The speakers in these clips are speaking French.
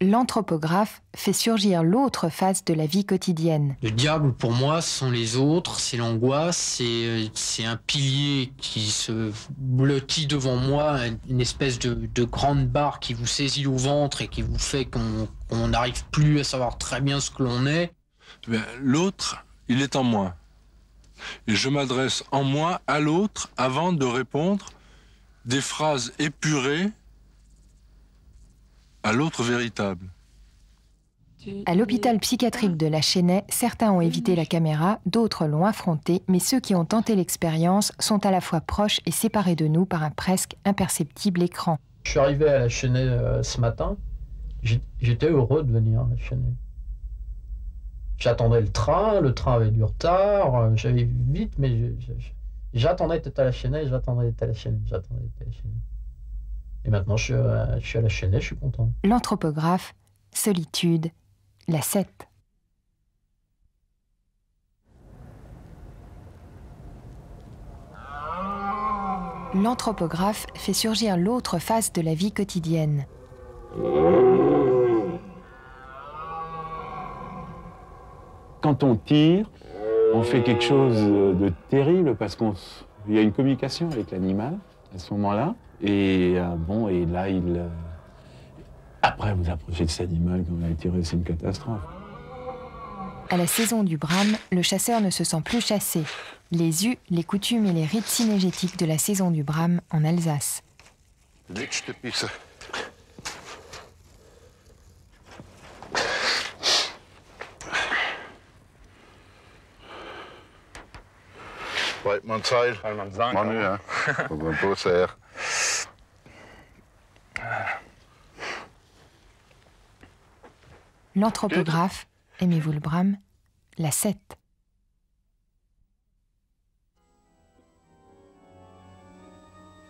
L'anthropographe fait surgir l'autre face de la vie quotidienne. Le diable, pour moi, ce sont les autres, c'est l'angoisse, c'est un pilier qui se blottit devant moi, une espèce de grande barre qui vous saisit au ventre et qui vous fait qu'on n'arrive plus à savoir très bien ce que l'on est. L'autre, il est en moi. Et je m'adresse en moi à l'autre avant de répondre des phrases épurées à l'autre véritable. À l'hôpital psychiatrique de la Chênaie, certains ont évité la caméra, d'autres l'ont affrontée, mais ceux qui ont tenté l'expérience sont à la fois proches et séparés de nous par un presque imperceptible écran. Je suis arrivé à la Chênaie ce matin, j'étais heureux de venir à la Chênaie. J'attendais le train avait du retard, j'allais vite, mais j'attendais d'être à la Chênaie, j'attendais d'être à la Chênaie. Et maintenant, je suis à la Chênaie, je suis content. L'anthropographe, solitude, la 7. L'anthropographe fait surgir l'autre face de la vie quotidienne. Quand on tire, on fait quelque chose de terrible parce qu'il y a une communication avec l'animal à ce moment-là. Et et là, après, vous approchez de cet animal, quand vous l'avez tiré, c'est une catastrophe. À la saison du brame, le chasseur ne se sent plus chassé. Les us, les coutumes et les rites synégétiques de la saison du brame en Alsace. Letzte Bisse. Weidmannsheil. Manu, hein. Pour un beau cerf. L'anthropographe, aimez-vous le brame? La 7.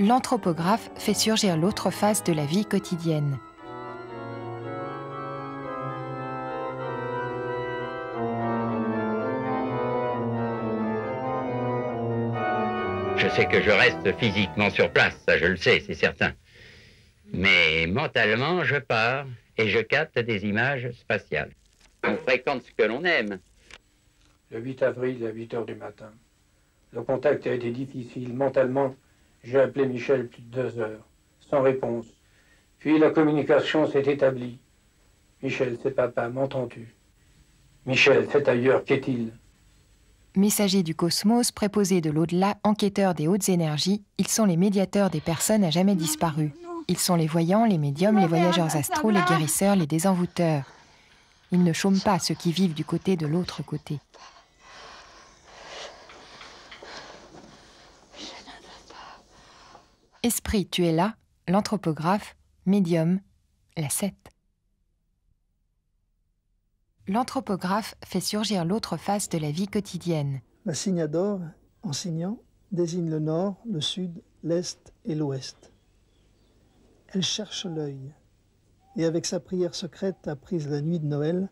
L'anthropographe fait surgir l'autre face de la vie quotidienne. Je sais que je reste physiquement sur place, ça je le sais, c'est certain. Mais mentalement, je pars et je capte des images spatiales. On fréquente ce que l'on aime. Le 8 avril à 8 h du matin. Le contact a été difficile. Mentalement, j'ai appelé Michel plus de 2 heures, sans réponse. Puis la communication s'est établie. Michel, c'est papa, m'entends-tu? Michel, c'est ailleurs, qu'est-il? Messagers du cosmos, préposés de l'au-delà, enquêteurs des hautes énergies, ils sont les médiateurs des personnes à jamais disparues. Ils sont les voyants, les médiums, les voyageurs astraux, les guérisseurs, les désenvoûteurs. Ils ne chôment pas ceux qui vivent du côté de l'autre côté. Esprit, tu es là, l'anthropographe, médium, la 7. L'anthropographe fait surgir l'autre face de la vie quotidienne. La signadore, en signant, désigne le nord, le sud, l'est et l'ouest. Elle cherche l'œil, et avec sa prière secrète apprise la nuit de Noël,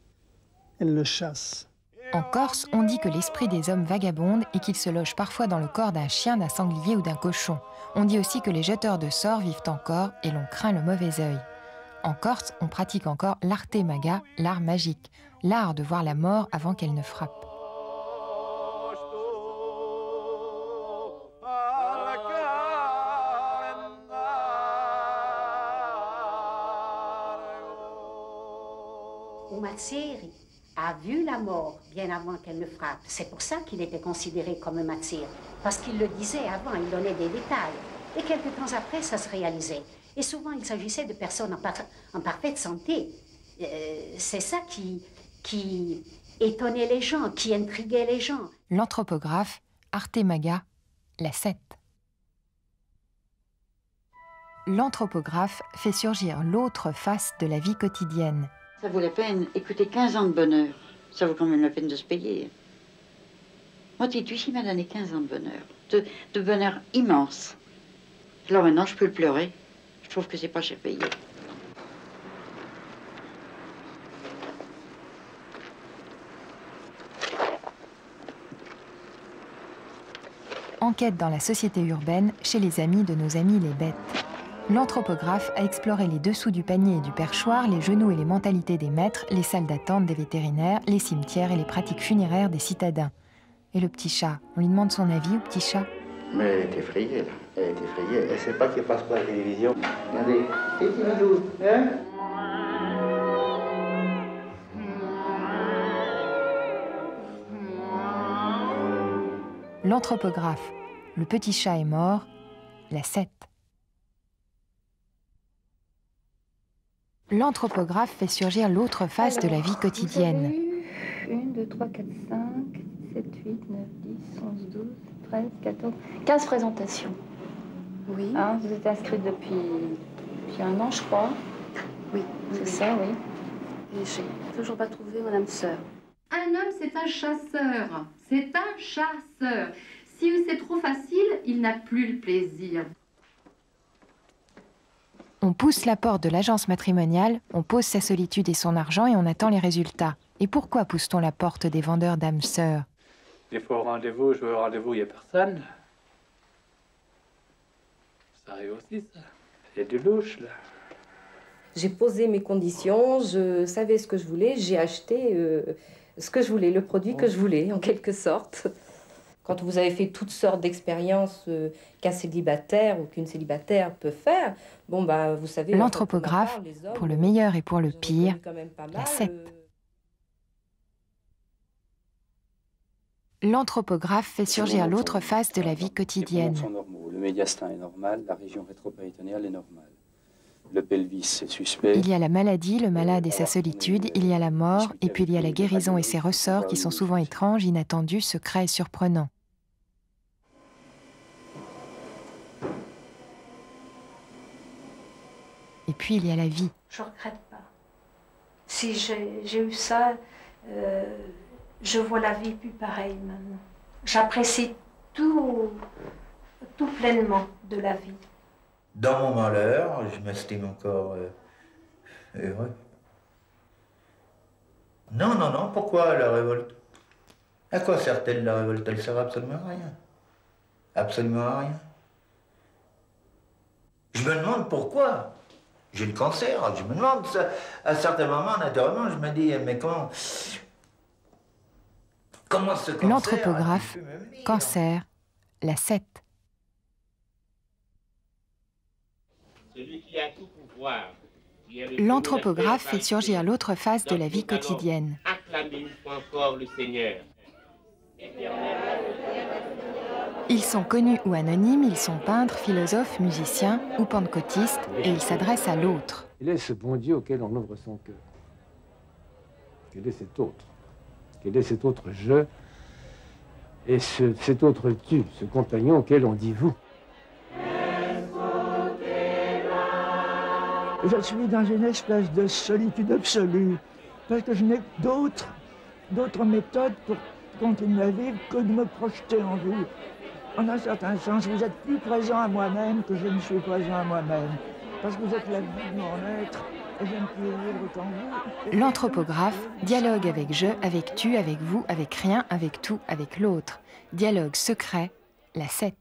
elle le chasse. En Corse, on dit que l'esprit des hommes vagabonde et qu'il se loge parfois dans le corps d'un chien, d'un sanglier ou d'un cochon. On dit aussi que les jeteurs de sorts vivent encore et l'on craint le mauvais œil. En Corse, on pratique encore l'arte maga, l'art magique, l'art de voir la mort avant qu'elle ne frappe. Matsiri a vu la mort bien avant qu'elle ne frappe. C'est pour ça qu'il était considéré comme un Matsiri, parce qu'il le disait avant, il donnait des détails. Et quelques temps après, ça se réalisait. Et souvent, il s'agissait de personnes en parfaite santé. C'est ça qui étonnait les gens, qui intriguait les gens. L'anthropographe, Arte Maga, la 7. L'anthropographe fait surgir l'autre face de la vie quotidienne. Ça vaut la peine. Écoutez, 15 ans de bonheur, ça vaut quand même la peine de se payer. Moi, Tituche, m'a donné 15 ans de bonheur. De bonheur immense. Alors maintenant, je peux le pleurer. Je trouve que c'est pas cher payé. Enquête dans la société urbaine chez les amis de nos amis les bêtes. L'anthropographe a exploré les dessous du panier et du perchoir, les genoux et les mentalités des maîtres, les salles d'attente des vétérinaires, les cimetières et les pratiques funéraires des citadins. Et le petit chat, on lui demande son avis au petit chat. Mais elle est effrayée, là. Elle est effrayée. Elle ne sait pas qu'il passe par la télévision. Regardez, petit bidou, hein? L'anthropographe, le petit chat est mort, la 7. L'anthropographe fait surgir l'autre face de la vie quotidienne. 1, 2, 3, 4, 5, 7, 8, 9, 10, 11, 12, 13, 14, 15 présentations. Oui. Hein, vous êtes inscrite depuis 1 an, je crois. Oui. C'est ça, oui. Et j'ai toujours pas trouvé mon âme sœur. Un homme, c'est un chasseur. C'est un chasseur. Si c'est trop facile, il n'a plus le plaisir. On pousse la porte de l'agence matrimoniale, on pose sa solitude et son argent et on attend les résultats. Et pourquoi pousse-t-on la porte des vendeurs d'âmes sœurs? Des fois au rendez-vous, je vais au rendez-vous, il n'y a personne. Ça arrive aussi, ça. Il y a du louche, là. J'ai posé mes conditions, je savais ce que je voulais, j'ai acheté ce que je voulais, le produit que je voulais, en quelque sorte. Quand vous avez fait toutes sortes d'expériences qu'un célibataire ou qu'une célibataire peut faire, bon, bah, vous savez... L'anthropographe, pour le meilleur et pour le pire, la 7. L'anthropographe fait surgir l'autre face de la vie quotidienne. Les sont normaux. Le médiastin est normal, la région rétropéritonéale est normale. Le pelvis est suspect. Il y a la maladie, le malade et sa solitude, il y a la mort, et puis il y a la guérison et ses ressorts qui sont souvent étranges, inattendus, secrets et surprenants. Et puis il y a la vie. Je regrette pas. Si j'ai eu ça, je vois la vie plus pareille maintenant. J'apprécie tout pleinement de la vie. Dans mon malheur, je m'estime encore heureux. Non, non, non, pourquoi la révolte? À quoi sert-elle la révolte? Elle sert absolument à rien. Absolument à rien. Je me demande pourquoi. J'ai le cancer, je me demande ça. À certains moments, naturellement, je me dis, mais comment ce cancer... L'anthropographe, cancer, la 7. L'anthropographe fait surgir l'autre face de la vie quotidienne. Acclamez une fois encore le Seigneur. Ils sont connus ou anonymes, ils sont peintres, philosophes, musiciens ou pentecôtistes, et ils s'adressent à l'autre. Quel est ce bon Dieu auquel on ouvre son cœur? Quel est cet autre? Quel est cet autre je? Et cet autre tu, ce compagnon auquel on dit vous? Je suis dans une espèce de solitude absolue, parce que je n'ai d'autres méthodes pour continuer à vivre que de me projeter en vous. En un certain sens, vous êtes plus présent à moi-même que je ne suis présent à moi-même, parce que vous êtes la vie de mon être, et je ne puis vivre qu'en vous. L'anthropographe dialogue avec je, avec tu, avec vous, avec rien, avec tout, avec l'autre. Dialogue secret, la 7.